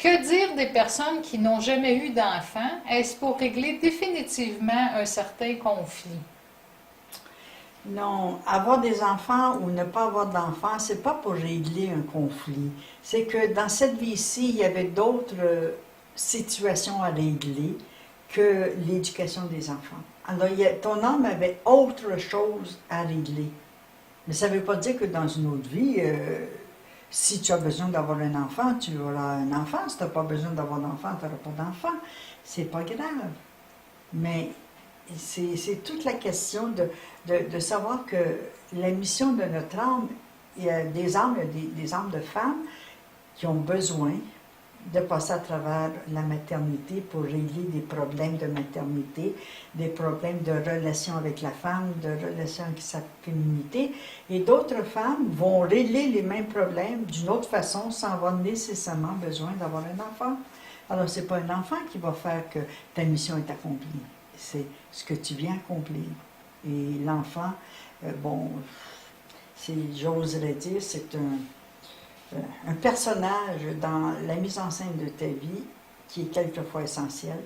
Que dire des personnes qui n'ont jamais eu d'enfants? Est-ce pour régler définitivement un certain conflit? Non, avoir des enfants ou ne pas avoir d'enfants, c'est pas pour régler un conflit. C'est que dans cette vie-ci, il y avait d'autres situations à régler que l'éducation des enfants. Alors, ton âme avait autre chose à régler. Mais ça ne veut pas dire que dans une autre vie, si tu as besoin d'avoir un enfant, tu auras un enfant. Si tu n'as pas besoin d'avoir d'enfant, tu n'auras pas d'enfant. C'est pas grave. Mais c'est toute la question de savoir que la mission de notre âme, il y a des âmes, des âmes de femmes qui ont besoin de passer à travers la maternité pour régler des problèmes de maternité, des problèmes de relation avec la femme, de relation avec sa féminité. Et d'autres femmes vont régler les mêmes problèmes d'une autre façon sans avoir nécessairement besoin d'avoir un enfant. Alors, ce n'est pas un enfant qui va faire que ta mission est accomplie. C'est ce que tu viens accomplir. Et l'enfant, bon, j'oserais dire, c'est un personnage dans la mise en scène de ta vie qui est quelquefois essentiel.